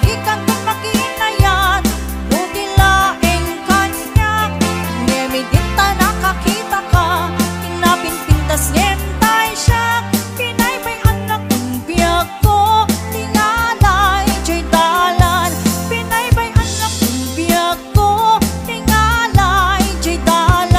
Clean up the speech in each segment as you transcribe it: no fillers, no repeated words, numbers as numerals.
gikan kung makinayat, nugilaing kanyak, ngemigita nakakita ka, pinapinpintas ngentay siya, pinaybay anak ng biyag ko, tingalay jay dalan, pinaybay anak ng biyag ko, tingalay jay dalan.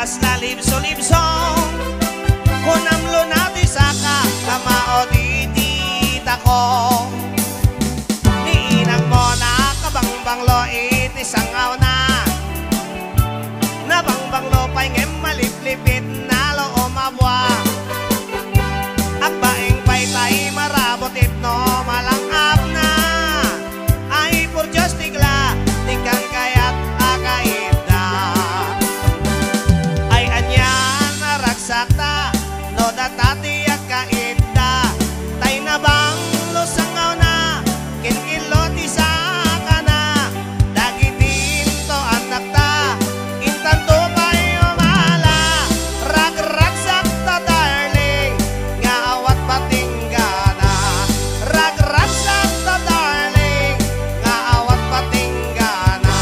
kas lalibso-libsong kunamlo natin saka kamao di tita ko niinang mo na kabangbanglo itisangaw na nabangbanglo pa'y ngem maliplipit na lo umabwa akbaing pa'y tay marabot itno malangap na ay por Diyos tigla tingkang kayat akaida ay anyan naragsakta no datati at kaida tay nabang lusangaw na kinkilot isa ka na dagitin to anak ta intan to kayo mala rag-ragsak ta darling nga awat patinggana rag-ragsak ta darling nga awat patinggana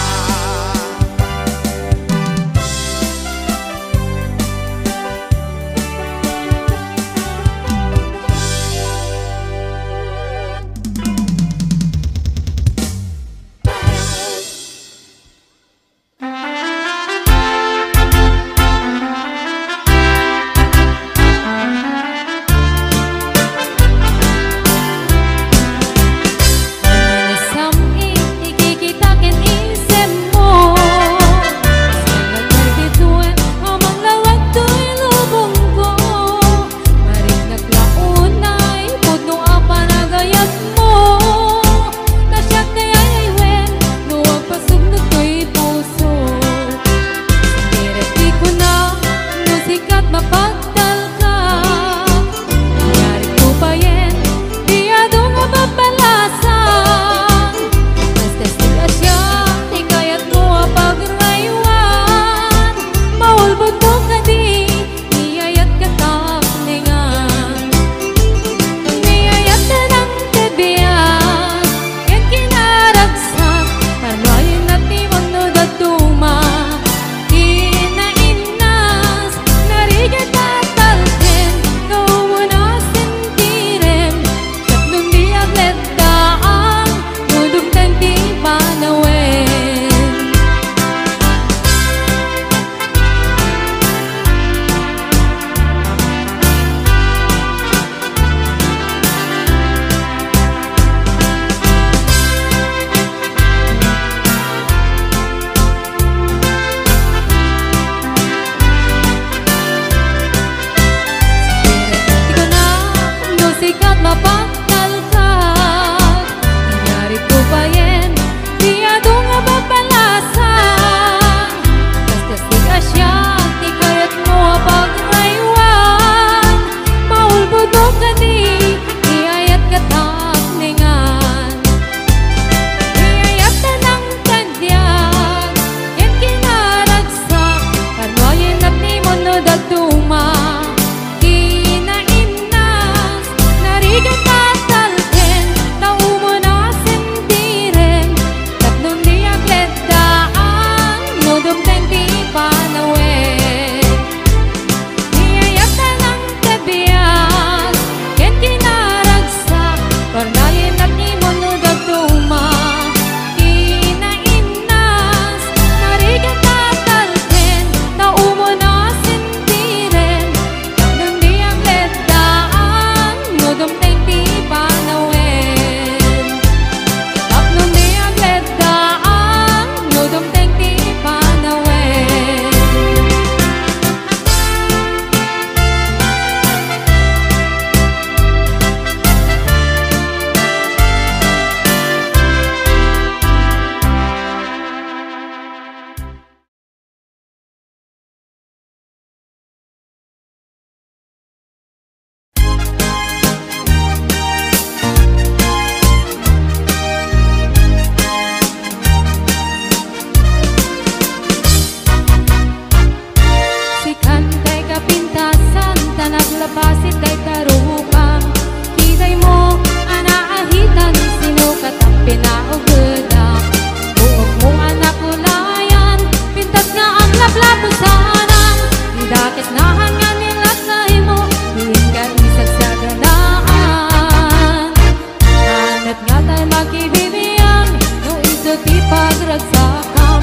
pagragsakam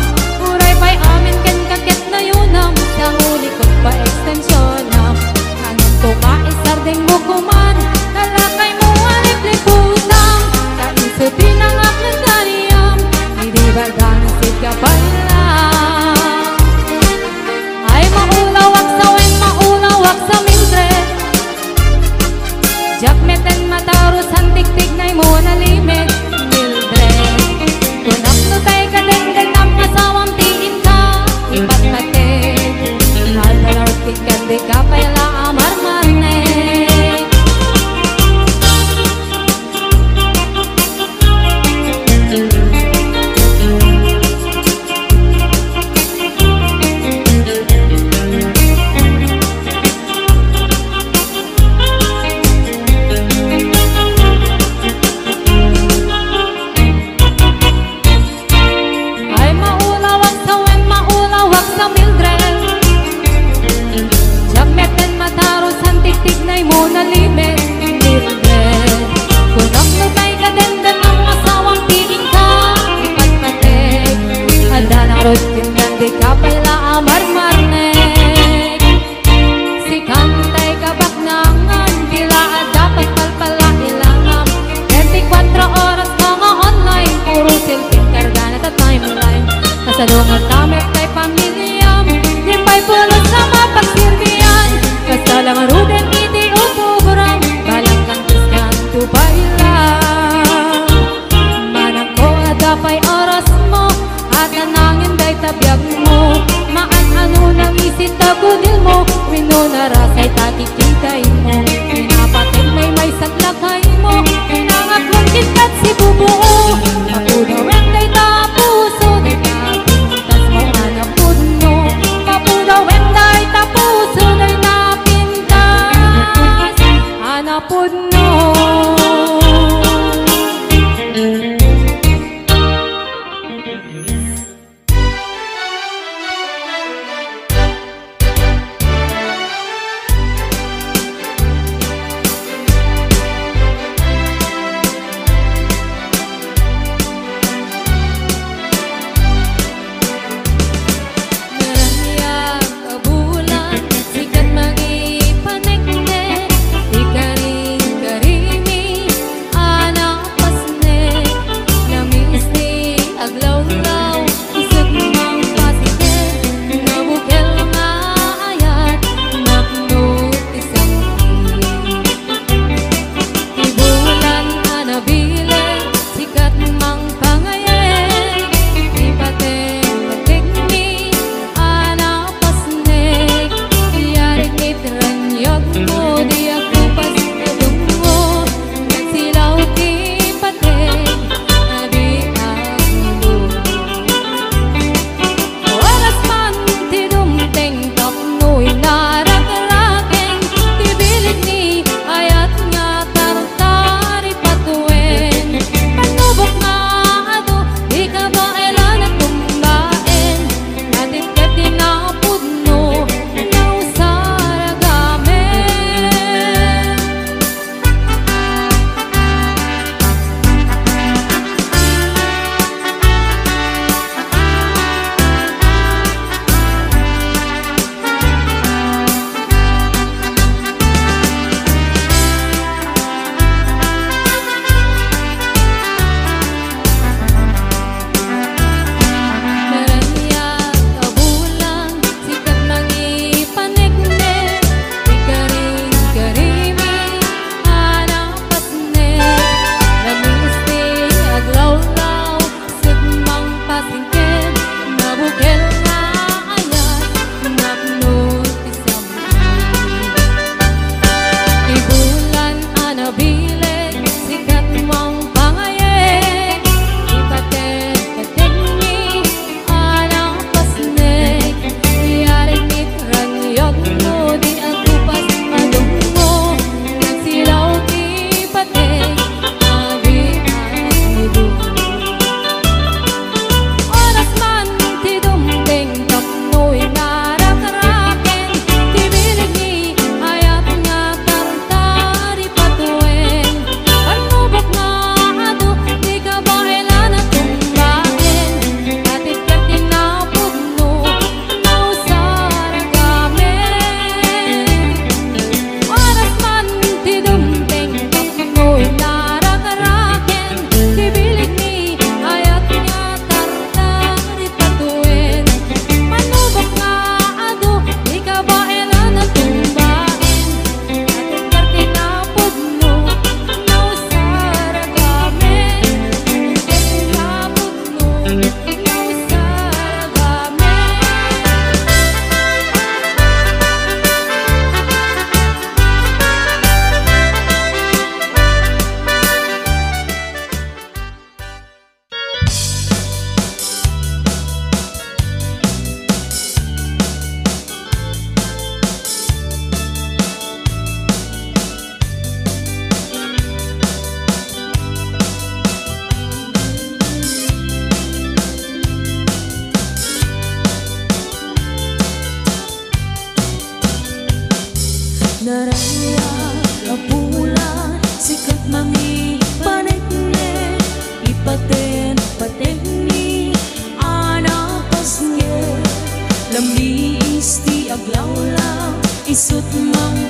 Uray pa'y amin kan kakit na yun ang sangulik ding mo kuman, kalakay mo alip putang, kaisutin ang aklan kaniyam, hindi ba dansit ka pala? Ay maulawak sa wen, maulawak sa mindre, jakmeten matarus hantik-tik na mo nalimit, Mildred. Kunak no tay ka deng nam kasawam tiin ka, ibat natin, nalalaw kit ka di ka pala amar marne.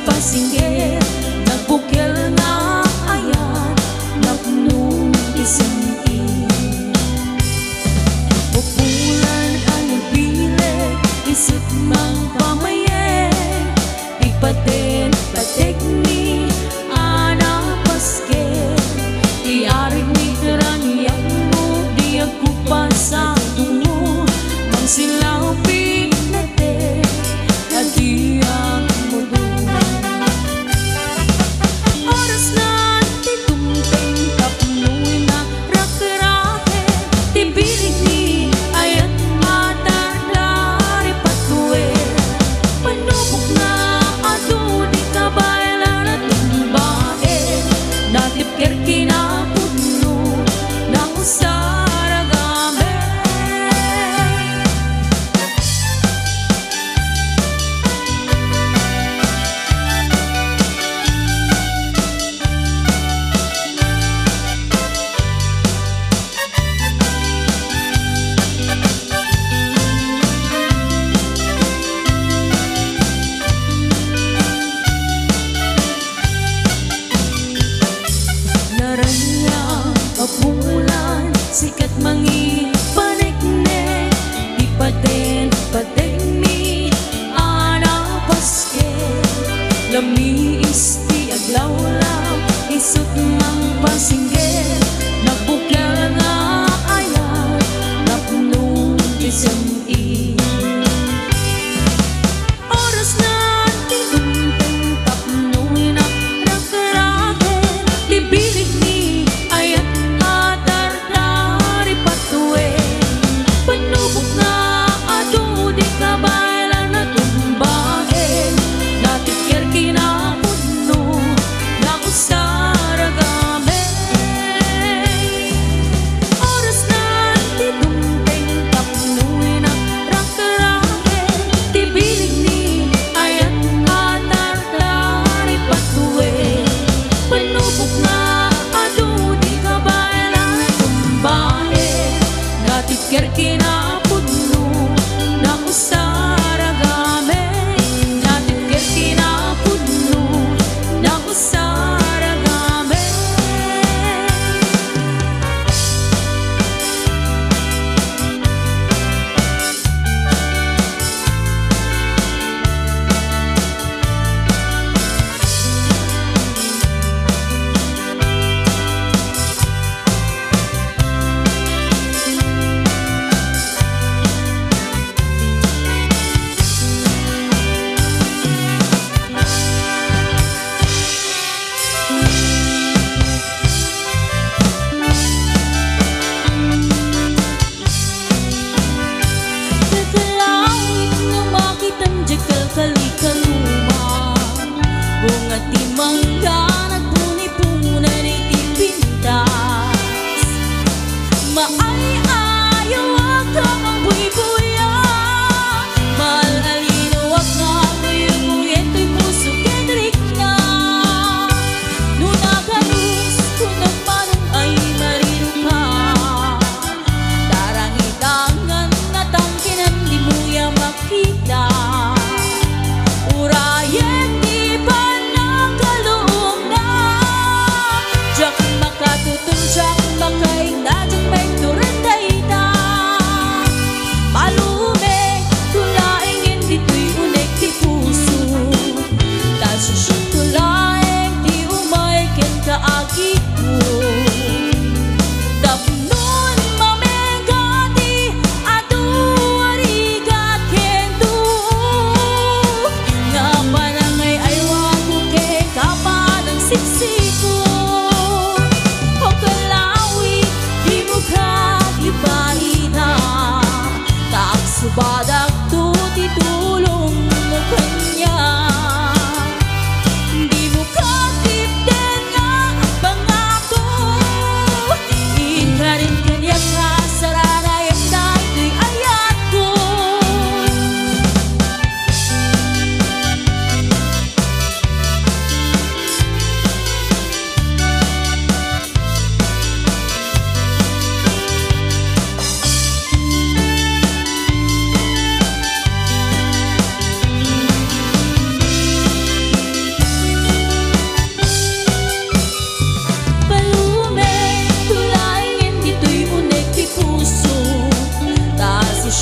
pasingge nagbukil nga ayan napnong isang pupulan ang bilik isut mang pamaye ipaten patek ni ana paske iarig ni kerangyak mo di aku pasang tungo mang silaw pinete kadiang mudo oras na titumpeng kapnuy na rakerake tibilig ni ayat mata dari patue panubok na ado di kabaylan na tumbae natip kerkina puno na usaragame naranyang kapulan sikat mangi panekne ipaten patek mi ana paske lami isti aglawlaw isut mang pasingge nagbukal nga ayan napnong isang oras na tinumpeng tapnoy na rakerake tibilig ni ayat atar dari patue panubok na ado di kabaylan na tumbahe natikir kinapuno na usaragame oras na tinumpeng tapnoy na rakerake tibilig ni ayat atar dari patue panubok na ado di kabaylan na tumbahe natikir kinapuno na usaragame natikir kinapuno na usaragame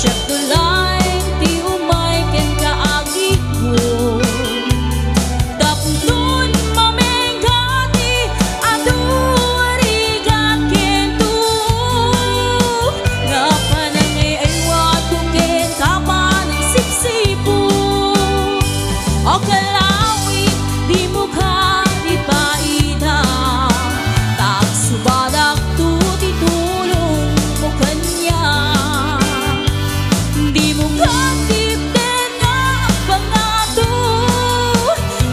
Siya tulay ti umay ken kaagi ko. Tapnon mamengkati adu arigat ken tu. Nga panangay ay wato ken kaman ang sipsipo. O kalawit di mo ka ipaida. Tak subadak tu titulong mo kanya. Di mo katip din nga ang pangato.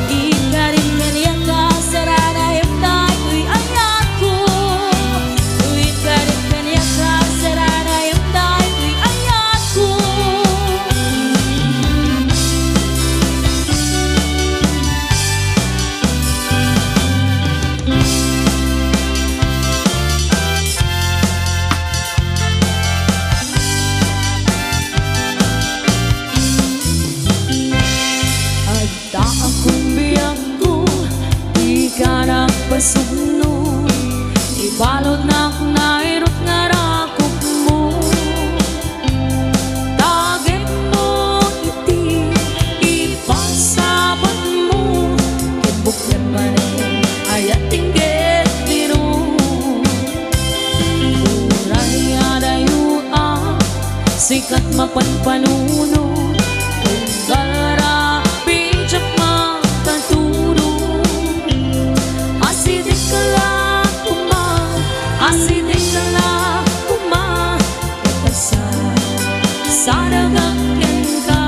Ika rin kanya kasarana yung tayo'y ayat ko. Ika rin kanya kasarana yung tayo'y ayat ko. Adda akong biyag ko, di ka nagpasunod. Ibalod na akong nairot nga rakop mo. Tagin mo iti, ipasabot mo. Kibukyan manin, ayat tinggit biro. Uray adayo sikat mapanpanuno. Gara bijak makaturo. Asidik ka lang asidik ka lang sa dagakyan ka.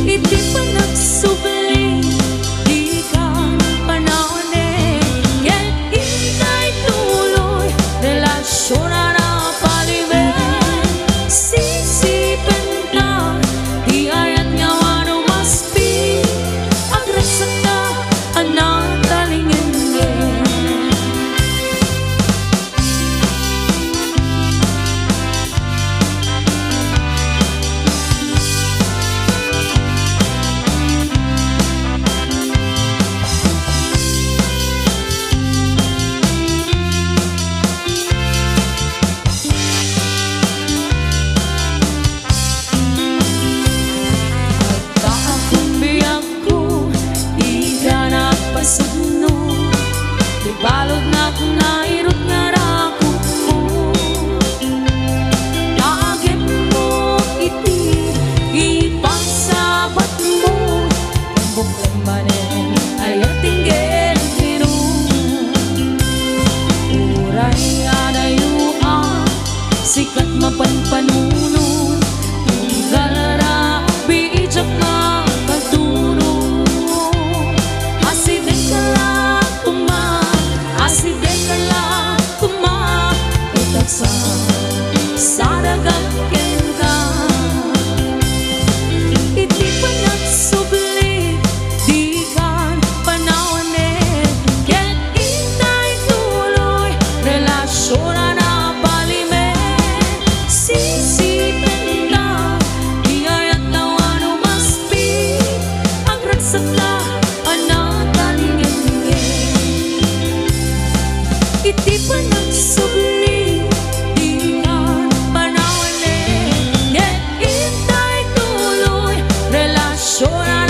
Iti pa nagsubli, di ka panahon ken ika'y tuloy, relasyon na napaliwen. Sisipin ka, di ayat nga wano maspi. Agresak ka, anak talingin din. Adda akong biyag ko, di ka nagpasunod. Ibalod na akong nairot nga rakop mo. Tagin mo iti, ipasabat mo. Pagbukan manin, ayat tinggit biro. Uray adayo sikat mapanpanuno. Gara bijak makaturo. Asidik ka lang asidik ka lang itaksa sa dagakyan ka. Iti pa nagsubli, di ka panahon ken ika'y tuloy, relasyon na napalimen. Sisipin ka, di ayat na wano maspi. Agresak ka, anak talingin. Iti pa nagsubli, di ka panahon ken ika'y tuloy, relasyon na